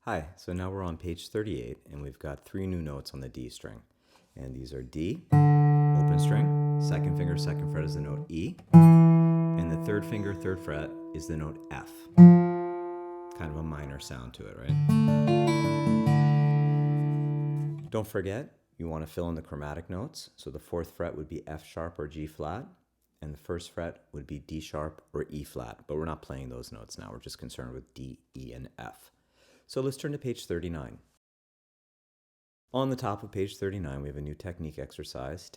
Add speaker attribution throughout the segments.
Speaker 1: Hi, so now we're on page 38 and we've got three new notes on the D string. And these are D, open string, second finger, second fret is the note E, and the third finger, third fret is the note F. Kind of a minor sound to it, right? Don't forget, you want to fill in the chromatic notes. So the fourth fret would be F sharp or G flat, and the first fret would be D sharp or E flat, but we're not playing those notes now. We're just concerned with D, E, and F. So let's turn to page 39. On the top of page 39, we have a new technique exercise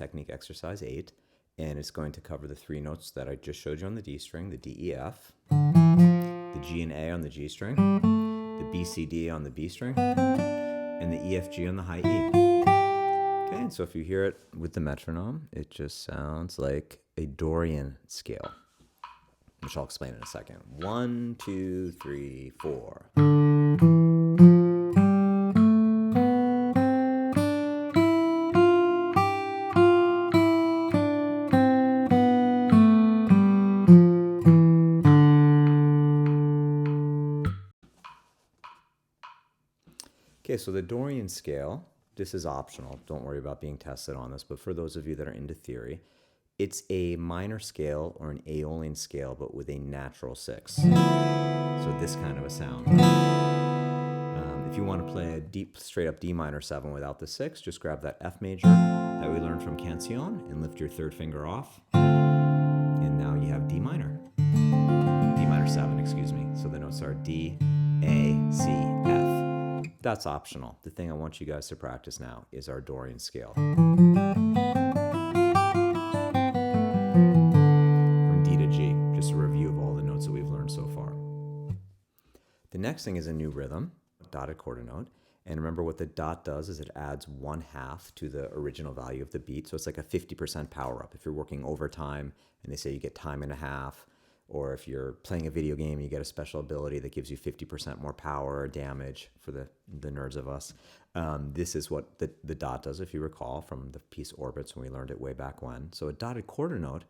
Speaker 1: 8, and it's going to cover the three notes that I just showed you on the D string, the D, E, F, the G and A on the G string, the B, C, D on the B string, and the E, F, G on the high E. Okay, and so if you hear it with the metronome, it just sounds like a Dorian scale, which I'll explain in a second. 1, 2, 3, 4. Okay, so the Dorian scale, this is optional. Don't worry about being tested on this, but for those of you that are into theory, it's a minor scale or an Aeolian scale, but with a natural six. So this kind of a sound. If you want to play a deep, straight up D minor 7 without the 6, just grab that F major that we learned from Cancion and lift your third finger off. And now you have D minor. D minor 7, excuse me. So the notes are D, A, C, F. That's optional. The thing I want you guys to practice now is our Dorian scale. From D to G, just a review of all the notes that we've learned so far. The next thing is a new rhythm, dotted quarter note. And remember what the dot does is it adds 1/2 to the original value of the beat. So it's like a 50% power up. If you're working overtime and they say you get time and a half, or if you're playing a video game, you get a special ability that gives you 50% more power or damage for the nerds of us. This is what the dot does, if you recall, from the piece Orbits when we learned it way back when. So a dotted quarter note,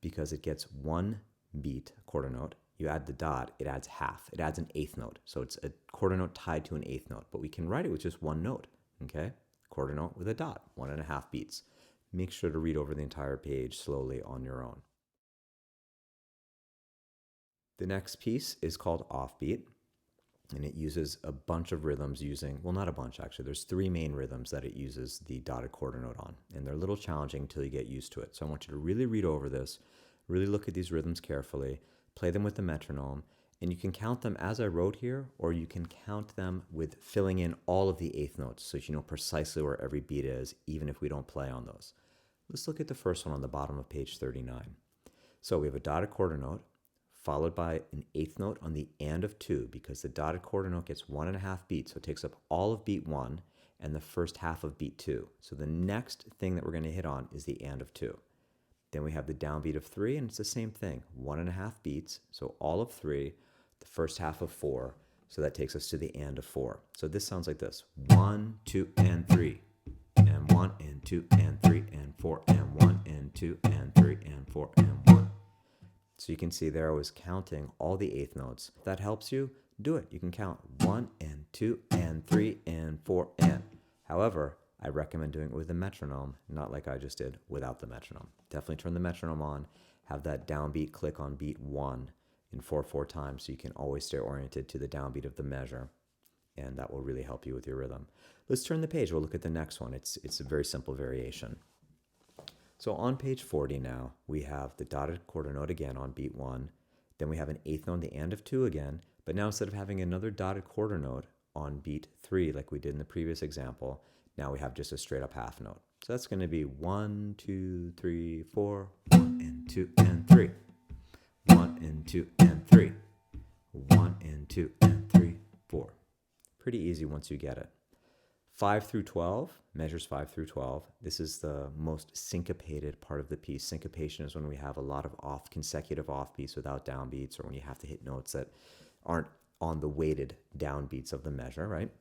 Speaker 1: because it gets one beat, quarter note, you add the dot, it adds half. It adds an eighth note. So it's a quarter note tied to an eighth note, but we can write it with just one note, okay? Quarter note with a dot, 1.5 beats. Make sure to read over the entire page slowly on your own. The next piece is called Offbeat, and it uses a bunch of rhythms using, well, not a bunch actually, there's 3 main rhythms that it uses the dotted quarter note on, and they're a little challenging until you get used to it. So I want you to really read over this, really look at these rhythms carefully, play them with the metronome, and you can count them as I wrote here, or you can count them with filling in all of the eighth notes so that you know precisely where every beat is, even if we don't play on those. Let's look at the first one on the bottom of page 39. So we have a dotted quarter note, followed by an eighth note on the and of 2, because the dotted quarter note gets 1.5 beats, so it takes up all of beat 1 and the first half of beat 2. So the next thing that we're going to hit on is the and of 2. Then we have the downbeat of 3, and it's the same thing, 1.5 beats, so all of 3, the first half of 4, so that takes us to the and of 4. So this sounds like this: 1, 2, and 3, and 1, and 2, and 3, and 4, and 1, and 2, and 3, and 4, and 1. So you can see there I was counting all the eighth notes. If that helps you, do it. You can count 1 and 2 and 3 and 4 and. However, I recommend doing it with the metronome, not like I just did without the metronome. Definitely turn the metronome on, have that downbeat click on beat 1 in 4/4 times so you can always stay oriented to the downbeat of the measure, and that will really help you with your rhythm. Let's turn the page. We'll look at the next one. It's a very simple variation. So on page 40 now, we have the dotted quarter note again on beat 1. Then we have an eighth note on the and of 2 again. But now instead of having another dotted quarter note on beat 3 like we did in the previous example, now we have just a straight up half note. So that's going to be 1, 2, 3, 4, 1 and 2 and 3. 1 and 2 and 3. 1 and 2 and 3, 4. Pretty easy once you get it. 5 through 12, measures 5 through 12. This is the most syncopated part of the piece. Syncopation is when we have a lot of consecutive offbeats without downbeats, or when you have to hit notes that aren't on the weighted downbeats of the measure, right?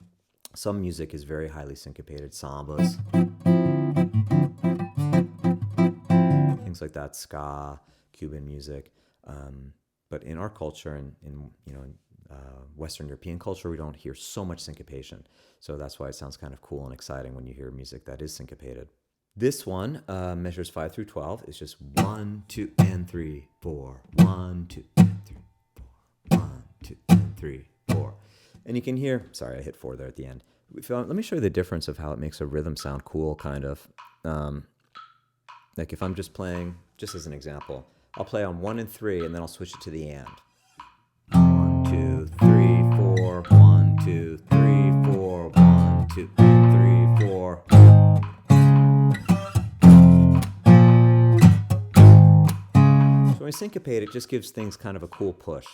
Speaker 1: Some music is very highly syncopated, sambas, things like that, ska, Cuban music. But in our culture and in Western European culture, we don't hear so much syncopation. So that's why it sounds kind of cool and exciting when you hear music that is syncopated. This one measures 5 through 12. It's just 1, 2, and 3, 4. 1, 2, and 3, 4. 1, 2, and 3, 4. And you can hear, sorry, I hit 4 there at the end. Let me show you the difference of how it makes a rhythm sound cool, kind of. Like if I'm just playing, just as an example, I'll play on 1 and 3, and then I'll switch it to the and. 1, 2, 3, 4. 1, 2, 3, 4. 1, 2, 3, 4. So when I syncopate, it just gives things kind of a cool push.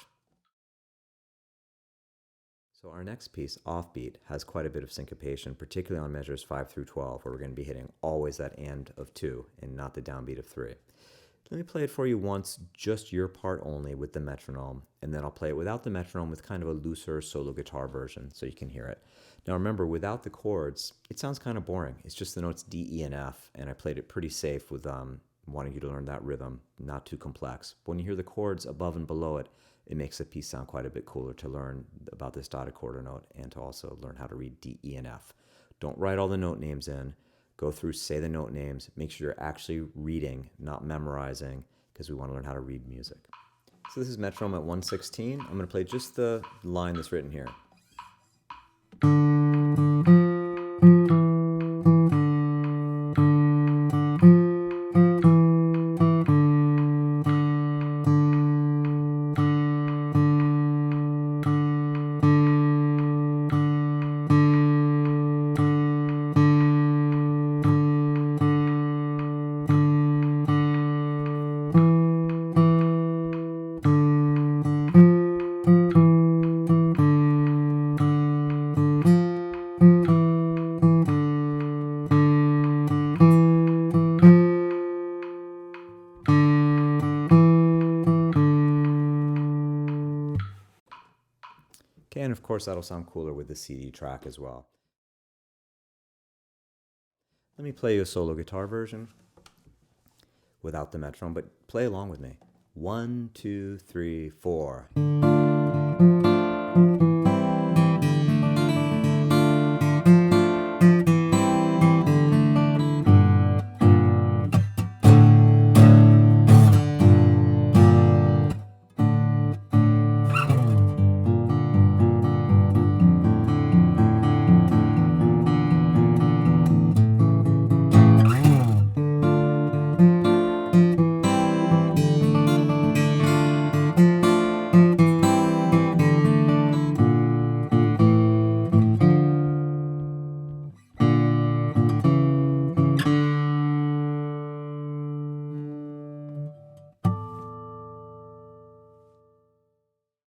Speaker 1: So our next piece, Offbeat, has quite a bit of syncopation, particularly on measures 5 through 12, where we're going to be hitting always that and of 2 and not the downbeat of 3. Let me play it for you once, just your part only with the metronome, and then I'll play it without the metronome with kind of a looser solo guitar version so you can hear it. Now remember, without the chords, it sounds kind of boring. It's just the notes D, E, and F, and I played it pretty safe with wanting you to learn that rhythm, not too complex. When you hear the chords above and below it, it makes the piece sound quite a bit cooler to learn about this dotted quarter note and to also learn how to read D, E, and F. Don't write all the note names in. Go through, say the note names. Make sure you're actually reading, not memorizing, because we want to learn how to read music. So this is metronome at 116. I'm going to play just the line that's written here. Okay, and of course that'll sound cooler with the CD track as well. Let me play you a solo guitar version without the metronome, but play along with me. 1, 2, 3, 4.